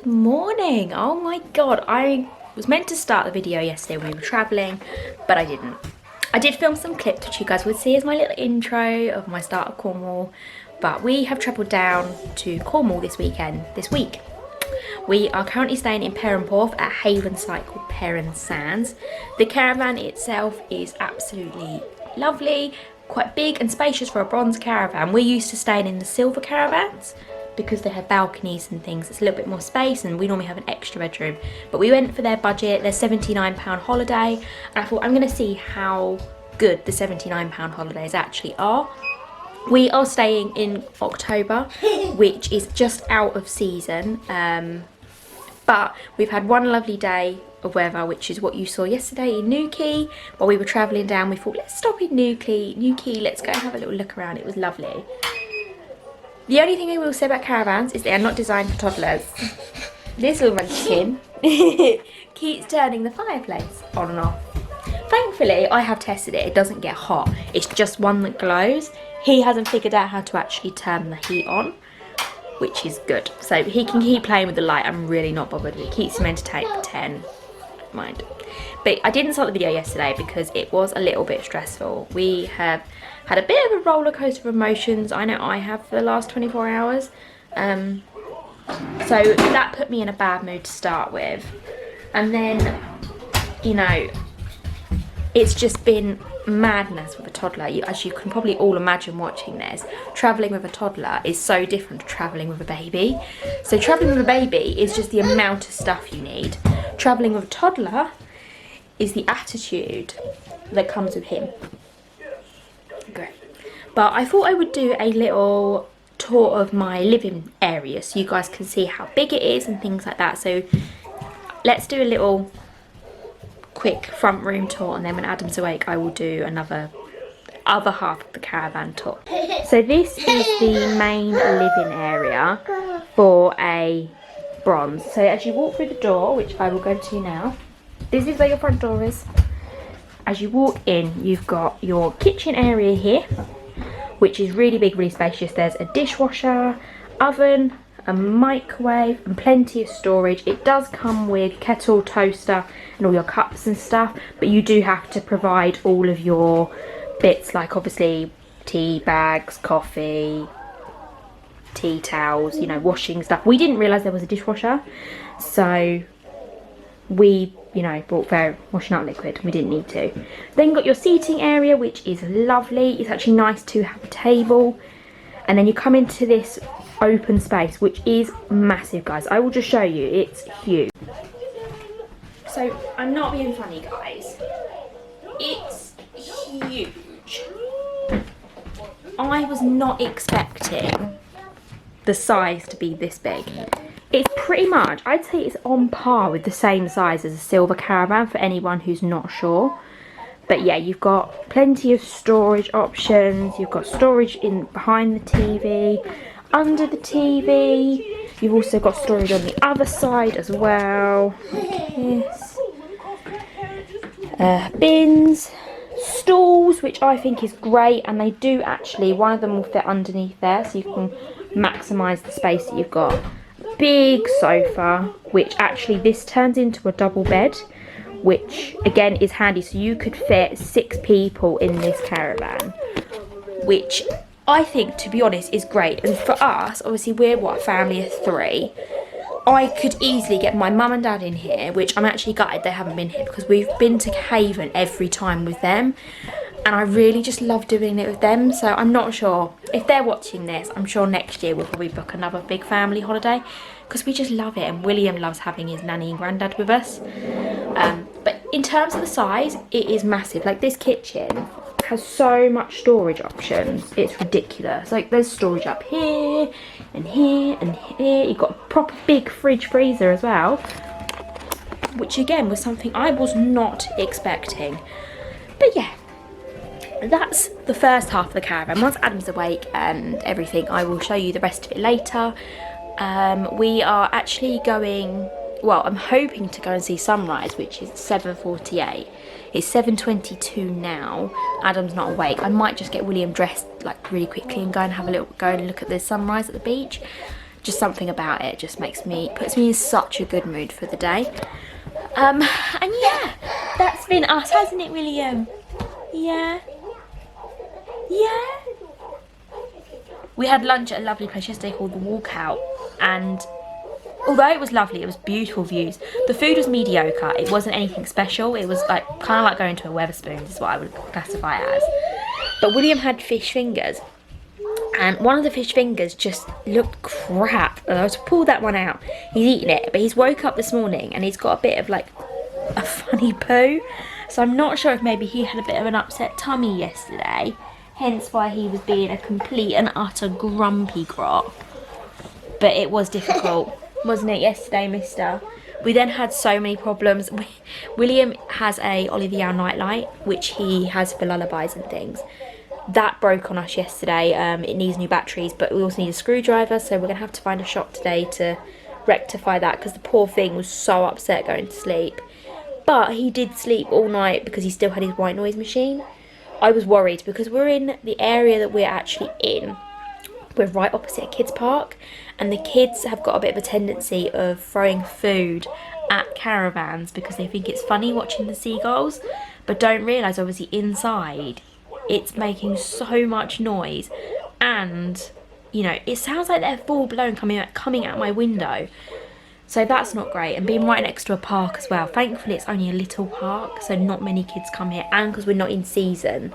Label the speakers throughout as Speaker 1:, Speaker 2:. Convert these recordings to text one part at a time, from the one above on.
Speaker 1: Good morning. Oh my god, I was meant to start the video yesterday when we were travelling, but I didn't. I did film some clips which you guys would see as my little intro of my start of Cornwall, but we have travelled down to Cornwall this week. We are currently staying in Perran at a haven site called Perran Sands. The caravan itself is absolutely lovely, quite big and spacious for a bronze caravan. We're used to staying in the silver caravans because they have balconies and things. It's a little bit more space and we normally have an extra bedroom. But we went for their budget, their £79 holiday, and I thought I'm going to see how good the £79 holidays actually are. We are staying in October, which is just out of season, but we've had one lovely day of weather, which is what you saw yesterday in Newquay. While we were travelling down, we thought, let's stop in Newquay, let's go and have a little look around. It was lovely. The only thing I will say about caravans is they are not designed for toddlers. This little munchkin keeps turning the fireplace on and off. Thankfully, I have tested it. It doesn't get hot. It's just one that glows. He hasn't figured out how to actually turn the heat on, which is good. So he can keep playing with the light. I'm really not bothered. It keeps him entertained for 10. Mind. But I didn't start the video yesterday because it was a little bit stressful. We have had a bit of a roller coaster of emotions. I know I have for the last 24 hours. So that put me in a bad mood to start with. And then, you know, it's just been madness with a toddler. As you can probably all imagine watching this, travelling with a toddler is so different to travelling with a baby. So travelling with a baby is just the amount of stuff you need. Travelling with a toddler is the attitude that comes with him. Great. But I thought I would do a little tour of my living area so you guys can see how big it is and things like that. So let's do a little quick front room tour, and then when Adam's awake I will do other half of the caravan tour. So this is the main living area for a bronze. So as you walk through the door, which I will go to now, this is where your front door is. As you walk in, you've got your kitchen area here, which is really big, really spacious. There's a dishwasher, oven, a microwave, and plenty of storage. It does come with kettle, toaster, and all your cups and stuff, but you do have to provide all of your bits, like obviously tea bags, coffee, tea towels, you know, washing stuff. We didn't realise there was a dishwasher, so we, you know, bought their washing up liquid. We didn't need to. Then got your seating area, which is lovely. It's actually nice to have a table. And then you come into this open space, which is massive, guys. I will just show you. It's huge. So I'm not being funny, guys. It's huge. I was not expecting the size to be this big. It's pretty much, I'd say it's on par with the same size as a silver caravan for anyone who's not sure. But yeah, you've got plenty of storage options. You've got storage in behind the TV, under the TV. You've also got storage on the other side as well, like this. Bins, stools, which I think is great, and they do actually, one of them will fit underneath there, so you can maximise the space that you've got. Big sofa, which actually this turns into a double bed, which again is handy, so you could fit 6 people in this caravan, which I think, to be honest, is great. And for us, obviously we're a family of 3. I could easily get my mum and dad in here, which I'm actually gutted they haven't been here because we've been to Haven every time with them, and I really just love doing it with them. So I'm not sure if they're watching this. I'm sure next year we'll probably book another big family holiday because we just love it, and William loves having his nanny and granddad with us. But in terms of the size, it is massive. Like, this kitchen has so much storage options, it's ridiculous. Like, there's storage up here and here and here. You've got a proper big fridge freezer as well, which again was something I was not expecting. But yeah, that's the first half of the caravan. Once Adam's awake and everything, I will show you the rest of it later. We are actually going, well, I'm hoping to go and see sunrise, which is 7:48. It's 7:22 now. Adam's not awake. I might just get William dressed like really quickly and go and look at the sunrise at the beach. just something about it just puts me in such a good mood for the day. And yeah, that's been us, hasn't it, William? Yeah. Yeah. We had lunch at a lovely place yesterday called The Walkout, and although it was lovely, it was beautiful views. The food was mediocre. It wasn't anything special. It was like kind of like going to a Wetherspoons is what I would classify it as. But William had fish fingers, and one of the fish fingers just looked crap. And I was to pull that one out. He's eaten it, but he's woke up this morning and he's got a bit of like a funny poo. So I'm not sure if maybe he had a bit of an upset tummy yesterday, hence why he was being a complete and utter grumpy grot. But it was difficult, wasn't it, yesterday, mister? We then had so many problems. William has a Olivier nightlight, which he has for lullabies and things. That broke on us yesterday. It needs new batteries, but we also need a screwdriver, so we're going to have to find a shop today to rectify that, because the poor thing was so upset going to sleep. But he did sleep all night because he still had his white noise machine. I was worried because we're in the area that we're actually in. We're right opposite a kids park, and the kids have got a bit of a tendency of throwing food at caravans because they think it's funny watching the seagulls, but don't realise obviously inside it's making so much noise, and you know, it sounds like they're full blown coming out my window. So that's not great, and being right next to a park as well. Thankfully it's only a little park, so not many kids come here, and because we're not in season,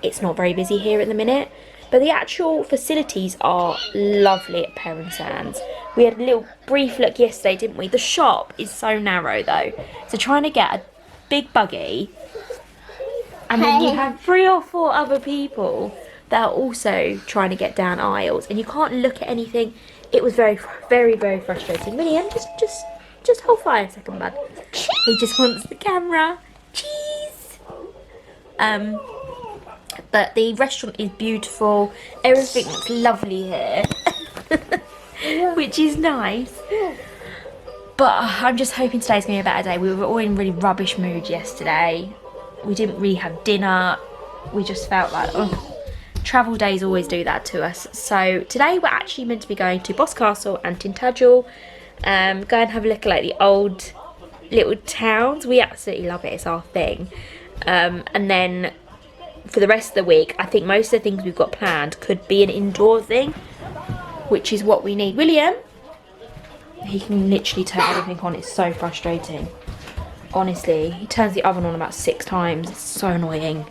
Speaker 1: it's not very busy here at the minute. But the actual facilities are lovely at Perran Sands. We had a little brief look yesterday, didn't we? The shop is so narrow though, so trying to get a big buggy, and then you have 3 or 4 other people that are also trying to get down aisles, and you can't look at anything. It was very, very, very frustrating. William, just hold fire a second, bud. He just wants the camera. Cheese. But the restaurant is beautiful. Everything looks lovely here, which is nice. But I'm just hoping today's gonna be a better day. We were all in really rubbish mood yesterday. We didn't really have dinner. We just felt like, oh. Travel days always do that to us. So today we're actually meant to be going to Boscastle and Tintagel. Go and have a look at like the old little towns. We absolutely love it. It's our thing. And then for the rest of the week, I think most of the things we've got planned could be an indoor thing, which is what we need. William, he can literally turn everything on. It's so frustrating. Honestly, he turns the oven on about 6 times. It's so annoying.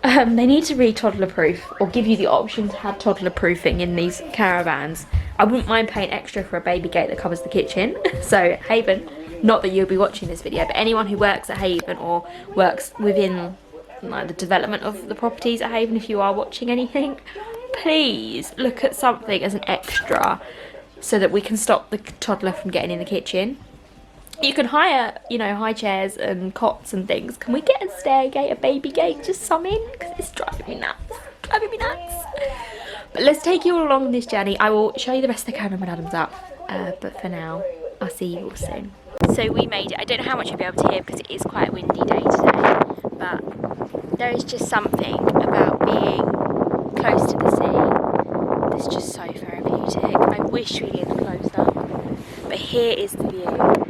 Speaker 1: They need to read toddler proof, or give you the option to have toddler proofing in these caravans. I wouldn't mind paying extra for a baby gate that covers the kitchen. So Haven, not that you'll be watching this video, but anyone who works at Haven or works within like the development of the properties at Haven, if you are watching anything, please look at something as an extra so that we can stop the toddler from getting in the kitchen. You can hire, you know, high chairs and cots and things. Can we get a stair gate, a baby gate, just something? Because it's driving me nuts. Driving me nuts. But let's take you all along this journey. I will show you the rest of the caravan when Adam's up. But for now, I'll see you all soon. So we made it. I don't know how much you'll be able to hear because it is quite a windy day today. But there is just something about being close to the sea that's just so therapeutic. I wish we lived closer. But here is the view.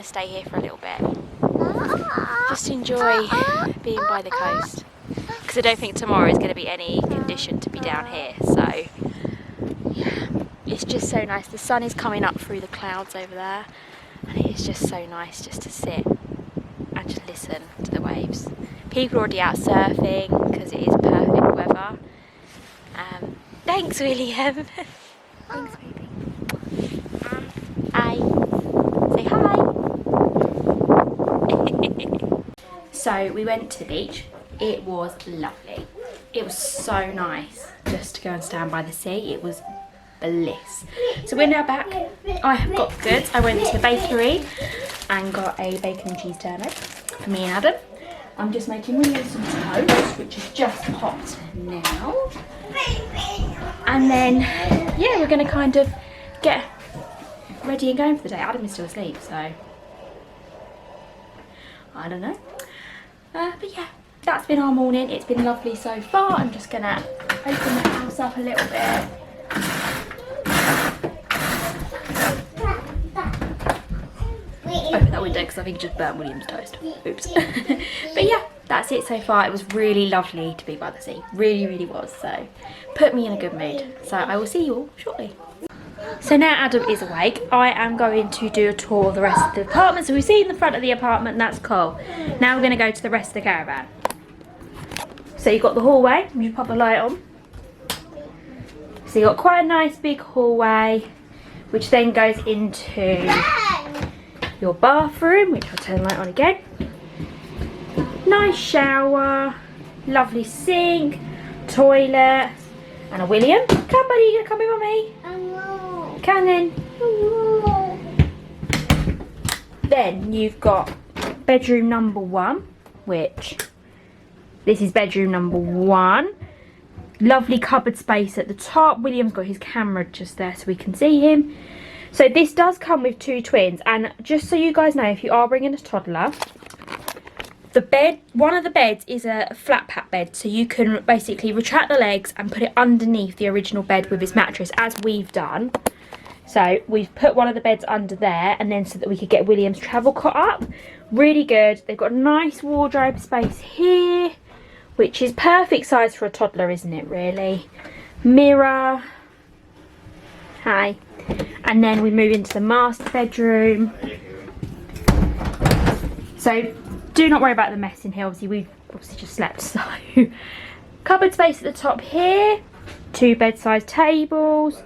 Speaker 1: Stay here for a little bit, just enjoy being by the coast, because I don't think tomorrow is going to be any condition to be down here. So yeah, it's just so nice. The sun is coming up through the clouds over there, and it is just so nice just to sit and just listen to the waves. People are already out surfing because it is perfect weather. Thanks, William. Thanks, baby. Say hi. So we went to the beach. It was lovely. It was so nice just to go and stand by the sea. It was bliss. So we're now back. I have got goods. I went to the bakery and got a bacon and cheese turnip for me and Adam. I'm just making William some toast, which is just hot now. And then, yeah, we're going to kind of get ready and going for the day. Adam is still asleep, so I don't know. But yeah, that's been our morning. It's been lovely so far. I'm just going to open the house up a little bit. Open that window because I think it just burnt William's toast. Oops. But yeah, that's it so far. It was really lovely to be by the sea. Really, really was. So put me in a good mood. So I will see you all shortly. So now Adam is awake, I am going to do a tour of the rest of the apartment. So we've seen the front of the apartment, and that's cool. Now we're going to go to the rest of the caravan. So you've got the hallway, let me just pop the light on. So you've got quite a nice big hallway, which then goes into your bathroom, which I'll turn the light on again. Nice shower, lovely sink, toilet, and a William. Come buddy, you gonna come with me? Come then. Then you've got bedroom number 1, which this is bedroom number 1. Lovely cupboard space at the top. William's got his camera just there so we can see him. So this does come with 2 twins, and just so you guys know, if you are bringing a toddler, the bed, one of the beds is a flat pack bed, so you can basically retract the legs and put it underneath the original bed with its mattress, as we've done. So we've put one of the beds under there, and then so that we could get William's travel cot up. Really good. They've got a nice wardrobe space here, which is perfect size for a toddler, isn't it, really? Mirror. Hi. And then we move into the master bedroom. So do not worry about the mess in here. Obviously, we've just slept, so. Cupboard space at the top here. 2 bedside tables.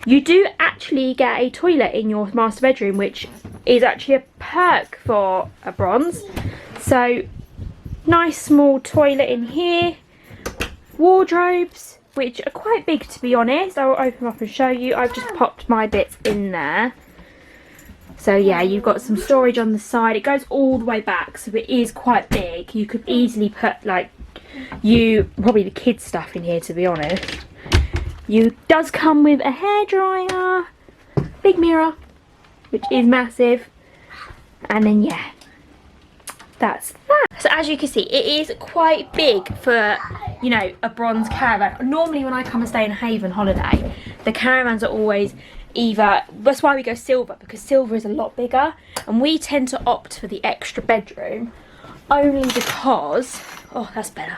Speaker 1: You do actually get a toilet in your master bedroom, which is actually a perk for a bronze. So nice small toilet in here. Wardrobes, which are quite big, to be honest. I will open them up and show you. I've just popped my bits in there. So yeah, you've got some storage on the side. It goes all the way back, so it is quite big. You could easily put like probably the kids' stuff in here, to be honest. You does come with a hairdryer, big mirror, which is massive, and then yeah, that's that. So as you can see, it is quite big for, you know, a bronze caravan. Normally when I come and stay in a Haven holiday, the caravans are always either, that's why we go silver, because silver is a lot bigger, and we tend to opt for the extra bedroom only because, oh that's better,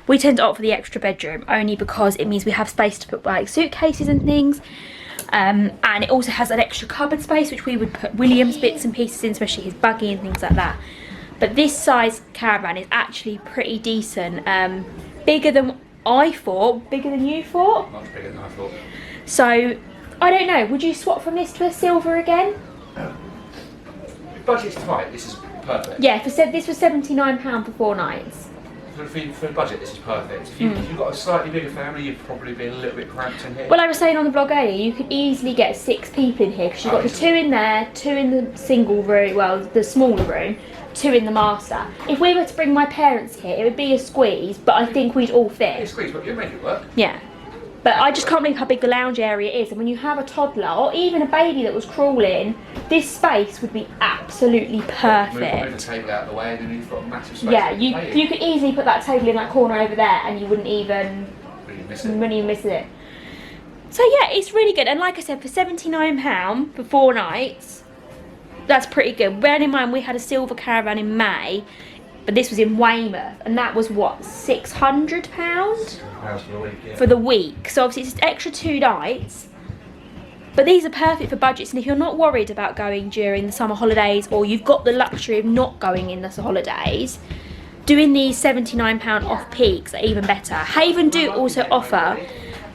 Speaker 1: we tend to opt for the extra bedroom only because it means we have space to put like suitcases and things, and it also has an extra cupboard space which we would put William's bits and pieces in, especially his buggy and things like that. But this size caravan is actually pretty decent, bigger than I thought. Bigger than you thought?
Speaker 2: Much bigger than I thought.
Speaker 1: So I don't know, would you swap from this to a silver again?
Speaker 2: If budget's tight, this is perfect.
Speaker 1: Yeah, this was £79 for 4 nights.
Speaker 2: For the budget, this is perfect. If you've got a slightly bigger family, you'd probably be a little bit cramped in here.
Speaker 1: Well, I was saying on the vlog earlier, you could easily get 6 people in here, because you've got the 2 in there, 2 in the single room, well, the smaller room, 2 in the master. If we were to bring my parents here, it would be a squeeze, but I think we'd all fit.
Speaker 2: Yeah, squeeze, but you'll make it work.
Speaker 1: Yeah. But I just can't believe how big the lounge area is, and when you have a toddler or even a baby that was crawling, this space would be absolutely perfect.
Speaker 2: Move the table out of the way, and then you've got a massive space.
Speaker 1: Yeah, you could easily put that table in that corner over there, and you wouldn't even miss it. So yeah, it's really good, and like I said, for £79 for 4 nights, that's pretty good. Bearing in mind we had a silver caravan in May, but this was in Weymouth, and that was what, £600
Speaker 2: for the week, yeah.
Speaker 1: For the week. So obviously it's an extra 2 nights, but these are perfect for budgets. And if you're not worried about going during the summer holidays, or you've got the luxury of not going in the holidays, doing these £79 off peaks are even better. Haven do also offer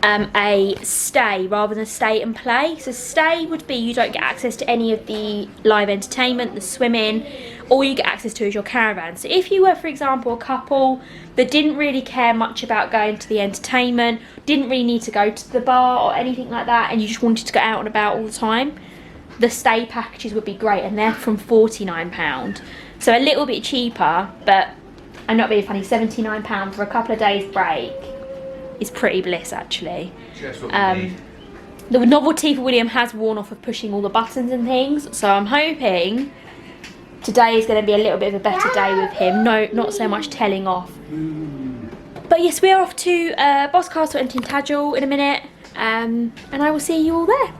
Speaker 1: a stay rather than stay and play. So stay would be you don't get access to any of the live entertainment, the swimming. All you get access to is your caravan. So if you were, for example, a couple that didn't really care much about going to the entertainment, didn't really need to go to the bar or anything like that, and you just wanted to go out and about all the time, the stay packages would be great, and they're from £49. So a little bit cheaper, but I'm not being funny, £79 for a couple of days break is pretty bliss actually.
Speaker 2: Just what we need.
Speaker 1: The novelty for William has worn off of pushing all the buttons and things, so I'm hoping today is going to be a little bit of a better day with him. No, not so much telling off. But yes, we are off to Boscastle and Tintagel in a minute, and I will see you all there.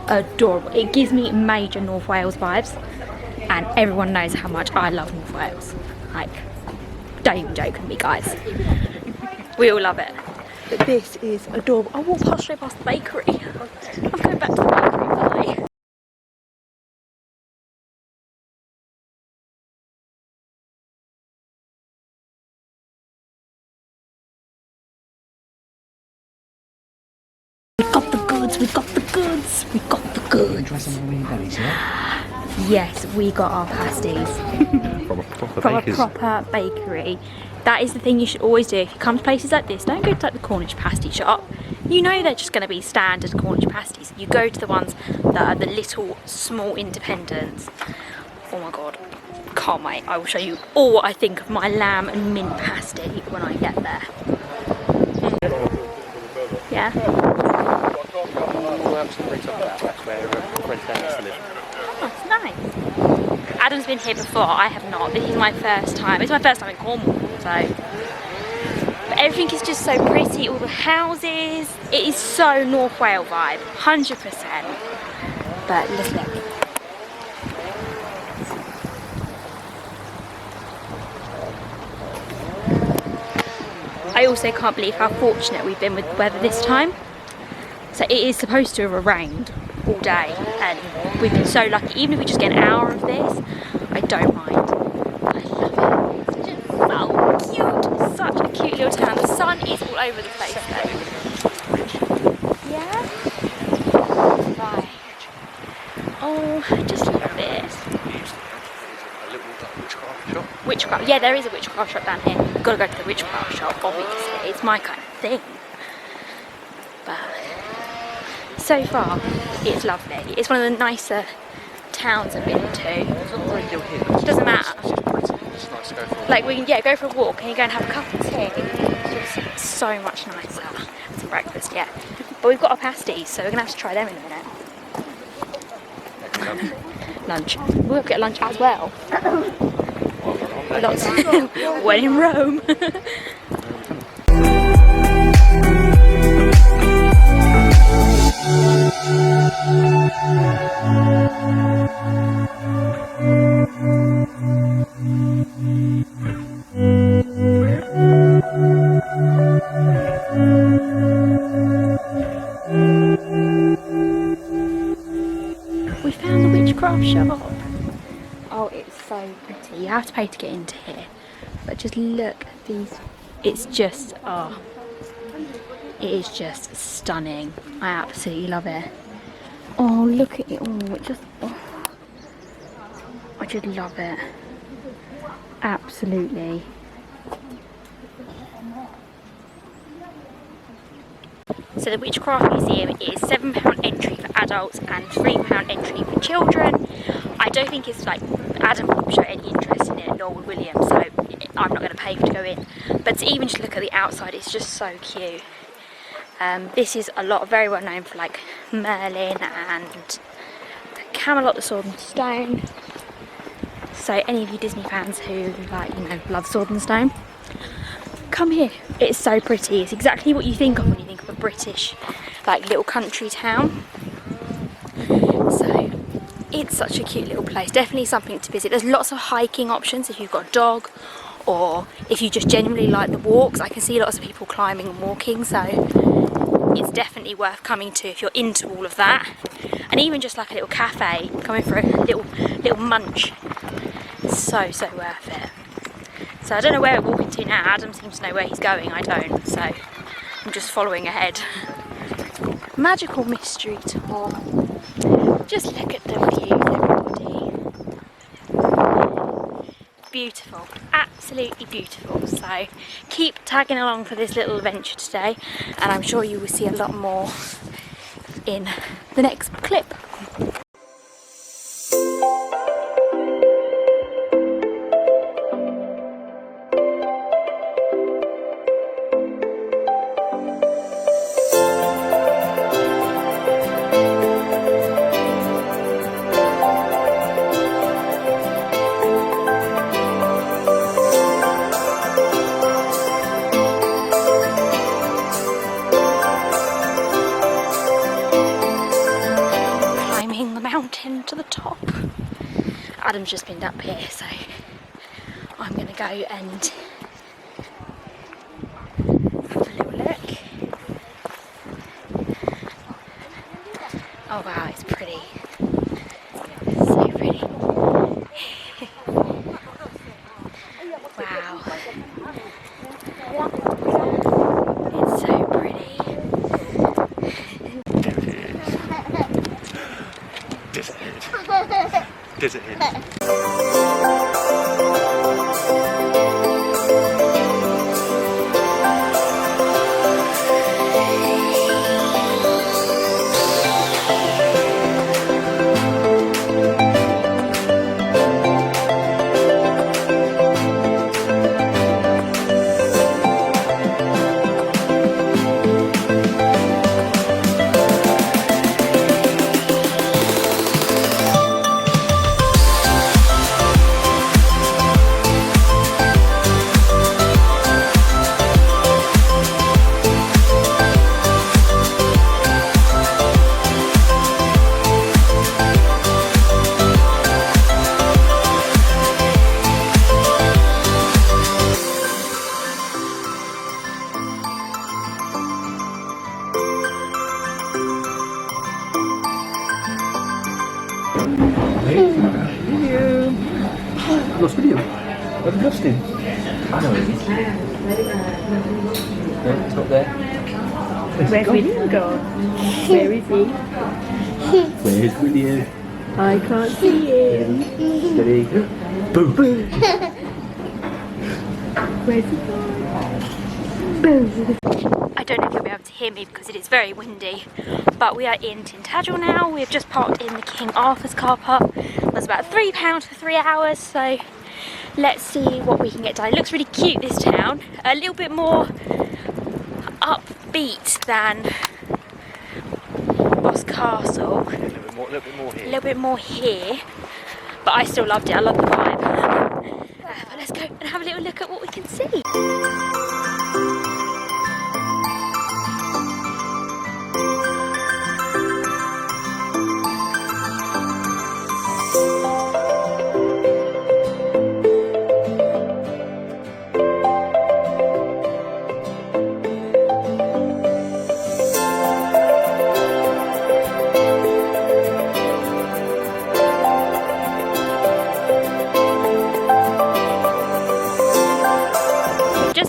Speaker 1: Adorable. It gives me major North Wales vibes, and everyone knows how much I love North Wales. Like, don't even joke with me, guys. We all love it. But this is adorable. I walked straight past the bakery. I'm going back to the bakery. Bye. We got the goods. We got the goods. Yes, we got our pasties
Speaker 2: From a proper
Speaker 1: from
Speaker 2: baker's.
Speaker 1: a proper bakery. That is the thing you should always do if you come to places like this. Don't go to like the Cornish pasty shop. You know they're just going to be standard Cornish pasties. You go to the ones that are the little small independents. Oh my god, can't wait. I will show you all what I think of my lamb and mint pasty when I get there. Yeah.
Speaker 2: That's where Fred Dennis lives.
Speaker 1: Oh, it's nice. Adam's been here before, I have not. This is my first time. It's my first time in Cornwall, so. But everything is just so pretty, all the houses. It is so North Wales vibe, 100%. But let's look. I also can't believe how fortunate we've been with the weather this time. So it is supposed to have rained all day, and we've been so lucky. Even if we just get an hour of this, I don't mind. I love it. It's just so cute. Such a cute little town. The sun is all over the place though. Yeah? Right. Oh, just love this.
Speaker 2: A little witchcraft shop.
Speaker 1: Witchcraft. Yeah, there is a witchcraft shop down here. We've got to go to the witchcraft shop, obviously. It's my kind of thing. But so far, it's lovely. It's one of the nicer towns I've been to. It doesn't matter.
Speaker 2: It's nice to go for a
Speaker 1: Like we can go for a walk and you go and have a cup of tea. It's just so much nicer. Some breakfast, yeah. But we've got our pasties, so we're gonna have to try them in a minute. Lunch. We'll get lunch as well. Lots. When in Rome. We found the witchcraft shop. Oh, it's so pretty. You have to pay to get into here. But just look at these. It's just, oh. It is just stunning. I absolutely love it. Oh, look at it all. It just, oh. I just love it. Absolutely. So the Witchcraft Museum is £7 entry for adults and £3 entry for children. I don't think it's like, Adam won't show any interest in it, nor would William, so I'm not going to pay to go in. But to even just look at the outside, it's just so cute. This is a lot, very well known for like Merlin and Camelot, the Sword and Stone. So any of you Disney fans who like, you know, love Sword and Stone, come here. It's so pretty. It's exactly what you think of when you think of a British like little country town. So it's such a cute little place. Definitely something to visit. There's lots of hiking options if you've got a dog or if you just genuinely like the walks. I can see lots of people climbing and walking, so it's definitely worth coming to if you're into all of that. And even just like a little cafe, coming for a little munch, so worth it. So I don't know where we're walking to now. Adam seems to know where he's going, I don't, so I'm just following ahead. Magical mystery tour. Just look at the views, everybody. Beautiful, absolutely beautiful. So keep tagging along for this little adventure today, and I'm sure you will see a lot more in the next clip. To the top. Adam's just been up here, so I'm gonna go and have a little look. Oh wow, it's pretty. So pretty. Wow. It's so pretty.
Speaker 3: Desert Head.
Speaker 2: Lost William. I've lost him. I know him. No, it's not there.
Speaker 4: Where's William gone? Where is he?
Speaker 2: Where's William?
Speaker 4: I can't see him.
Speaker 2: Steady. Boom.
Speaker 4: Where's he gone? Boom.
Speaker 1: I don't know if you'll be able to hear me because it is very windy, but we are in Tintagel now. We've just parked in the King Arthur's car park. It was about £3 for 3 hours, so let's see what we can get done. It looks really cute, this town. A little bit more upbeat than Boscastle.
Speaker 3: A little bit more here.
Speaker 1: A little bit more here, but I still loved it. I love the vibe. But let's go and have a little look at what we can see.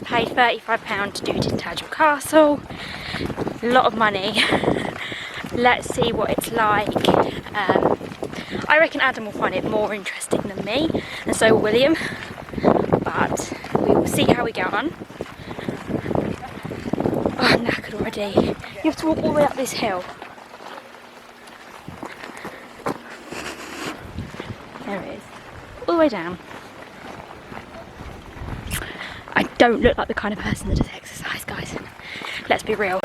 Speaker 1: Paid £35 to do Tintagel Castle. A lot of money. Let's see what it's like. I reckon Adam will find it more interesting than me, and so will William, but we will see how we get on. Oh, I'm knackered already. You have to walk all the way up this hill. There it is. All the way down. I don't look like the kind of person that does exercise, guys. Let's be real.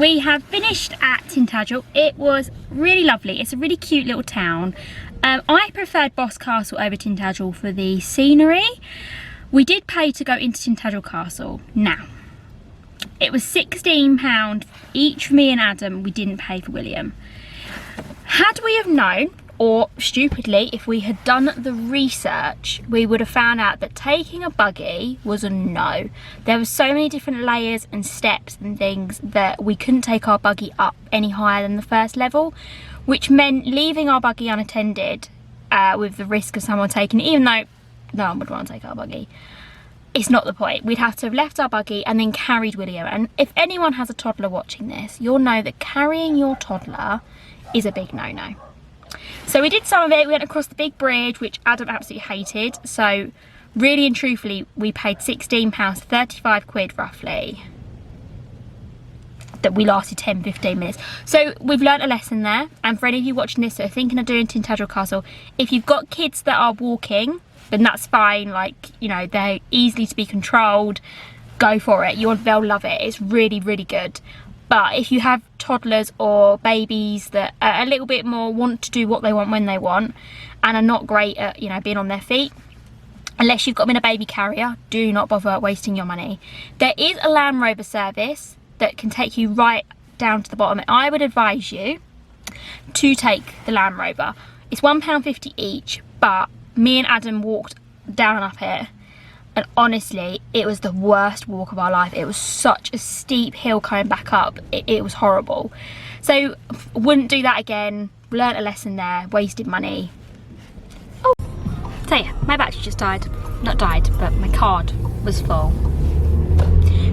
Speaker 1: We have finished at Tintagel. It was really lovely. It's a really cute little town. I preferred Boscastle over Tintagel for the scenery. We did pay to go into Tintagel Castle. Now, it was £16 each for me and Adam. We didn't pay for William. Had we have known, or stupidly, if we had done the research, we would have found out that taking a buggy was a no. There were so many different layers and steps and things that we couldn't take our buggy up any higher than the first level, which meant leaving our buggy unattended with the risk of someone taking it, even though no one would want to take our buggy. It's not the point. We'd have to have left our buggy and then carried William. And if anyone has a toddler watching this, you'll know that carrying your toddler is a big no-no. So we did some of it. We went across the big bridge, which Adam absolutely hated. So really and truthfully, we paid £16, 35 quid roughly. That we lasted 10-15 minutes. So we've learnt a lesson there. And for any of you watching this that are thinking of doing Tintagel Castle, if you've got kids that are walking, then that's fine. Like, you know, they're easily to be controlled. Go for it. They'll love it. It's really, really good. But if you have toddlers or babies that are a little bit more want to do what they want when they want and are not great at, you know, being on their feet, unless you've got them in a baby carrier, do not bother wasting your money. There is a Land Rover service that can take you right down to the bottom. And I would advise you to take the Land Rover. It's £1.50 each, but me and Adam walked down and up it. And honestly, it was the worst walk of our life. It was such a steep hill coming back up. It was horrible. So, wouldn't do that again. Learnt a lesson there. Wasted money. Oh, so yeah, my battery just died. Not died, but my card was full.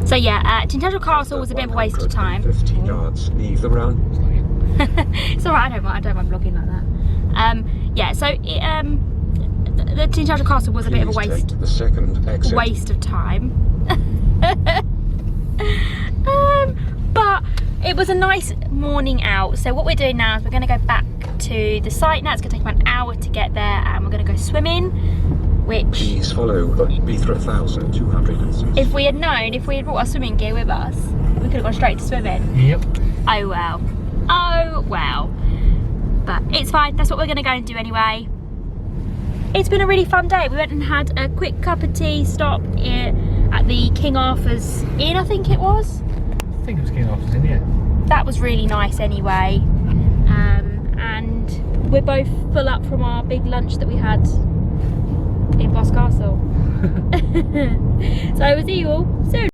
Speaker 1: So yeah, Tintagel Castle was a bit of a waste of time.
Speaker 5: 50 yards, leave the run.
Speaker 1: It's alright, I don't mind vlogging like that. Yeah, so the Tintagel Castle was a bit of a waste of time. But it was a nice morning out. So what we're doing now is we're going to go back to the site now. It's going to take about an hour to get there, and we're going to go swimming, which... Please follow Beathra 1200. If we had known, if we had brought our swimming gear with us, we could have gone straight to swimming.
Speaker 2: Yep.
Speaker 1: Oh well. Oh well. But it's fine. That's what we're going to go and do anyway. It's been a really fun day. We went and had a quick cup of tea stop at the King Arthur's Inn, I think it was.
Speaker 2: I think it was King Arthur's Inn, yeah. That
Speaker 1: was really nice anyway. And we're both full up from our big lunch that we had in Boscastle. So I will see you all soon.